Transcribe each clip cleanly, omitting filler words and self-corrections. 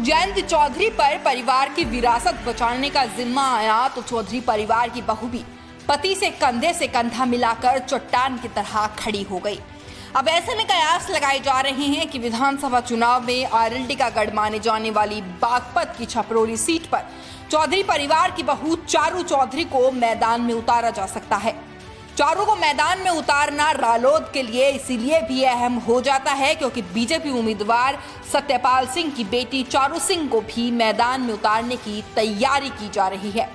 जयंत चौधरी पर परिवार की विरासत बचाने का जिम्मा आया तो चौधरी परिवार की बहू भी पति से कंधा मिलाकर चट्टान की तरह खड़ी हो गई। अब ऐसे में कयास लगाए जा रहे हैं कि विधानसभा चुनाव में आरएलडी का गढ़ माने जाने वाली बागपत की छपरौली सीट पर चौधरी परिवार की बहू चारू चौधरी को मैदान में उतारा जा सकता है। चारू को मैदान में उतारना रालोद के लिए इसीलिए भी अहम हो जाता है क्योंकि बीजेपी उम्मीदवार सत्यपाल सिंह की बेटी चारू सिंह को भी मैदान में उतारने की तैयारी की जा रही है।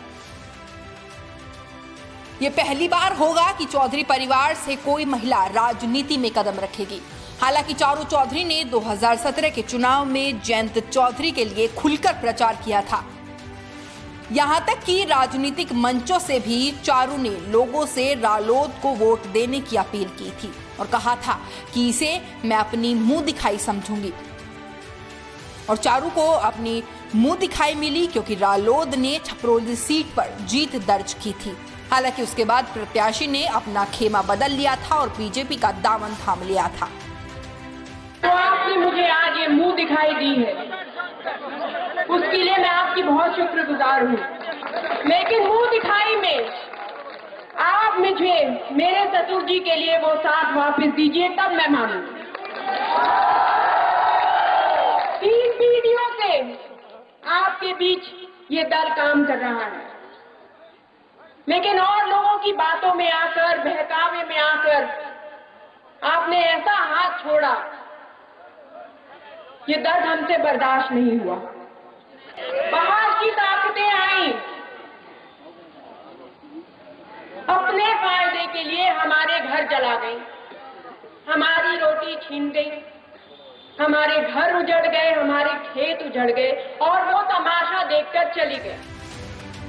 ये पहली बार होगा कि चौधरी परिवार से कोई महिला राजनीति में कदम रखेगी। हालांकि चारू चौधरी ने 2017 के चुनाव में जयंत चौधरी के लिए खुलकर प्रचार किया था। यहां तक कि राजनीतिक मंचों से भी चारू ने लोगों से रालोद को वोट देने की अपील की थी और कहा था कि इसे मैं अपनी मुंह दिखाई समझूंगी। और चारू को अपनी मुंह दिखाई मिली क्योंकि रालोद ने छपरौली सीट पर जीत दर्ज की थी। हालांकि उसके बाद प्रत्याशी ने अपना खेमा बदल लिया था और बीजेपी का दामन थाम लिया था। तो आपने मुझे आज ये मुंह दिखाई दी है, उसके लिए मैं आपकी बहुत शुक्रगुजार हूँ। लेकिन मुंह दिखाई में आप मुझे मेरे ससुर जी के लिए वो साथ वापस दीजिए, तब मैं मानूंगी। 3 पीढ़ियों से आपके बीच ये दल काम कर रहा है, लेकिन और लोगों की बातों में आकर, बहकावे में आकर आपने ऐसा हाथ छोड़ा, ये दर्द हमसे बर्दाश्त नहीं हुआ। बाहर की ताकतें आई, अपने फायदे के लिए हमारे घर जला गई, हमारी रोटी छीन गई, हमारे घर उजड़ गए, हमारे खेत उजड़ गए और वो तमाशा देखकर चली गई।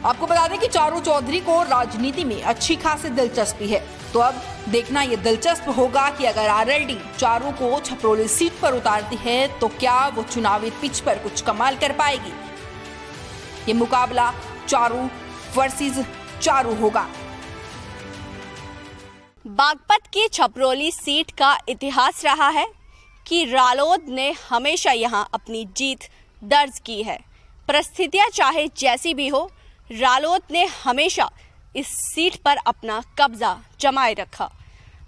आपको बता दें कि चारू चौधरी को राजनीति में अच्छी खासी दिलचस्पी है, तो अब देखना ये दिलचस्प होगा कि अगर आरएलडी चारू को छपरौली सीट पर उतारती है तो क्या वो चुनावी पिच पर कुछ कमाल कर पाएगी। ये मुकाबला चारू वर्सेस चारू होगा। बागपत की छपरौली सीट का इतिहास रहा है कि रालोद ने हमेशा यहां अपनी जीत दर्ज की है। परिस्थितियां चाहे जैसी भी हो, रालोद ने हमेशा इस सीट पर अपना कब्जा जमाए रखा।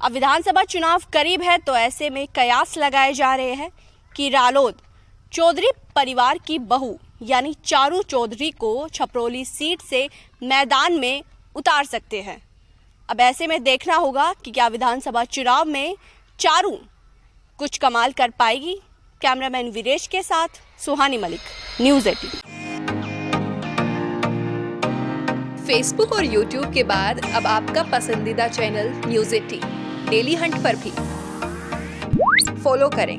अब विधानसभा चुनाव करीब है तो ऐसे में कयास लगाए जा रहे हैं कि रालोद चौधरी परिवार की बहू यानी चारू चौधरी को छपरौली सीट से मैदान में उतार सकते हैं। अब ऐसे में देखना होगा कि क्या विधानसभा चुनाव में चारू कुछ कमाल कर पाएगी। कैमरामैन वीरेश के साथ सुहानी मलिक, न्यूज़ 18। फेसबुक और यूट्यूब के बाद अब आपका पसंदीदा चैनल न्यूज़ 18 डेली हंट पर भी फॉलो करें।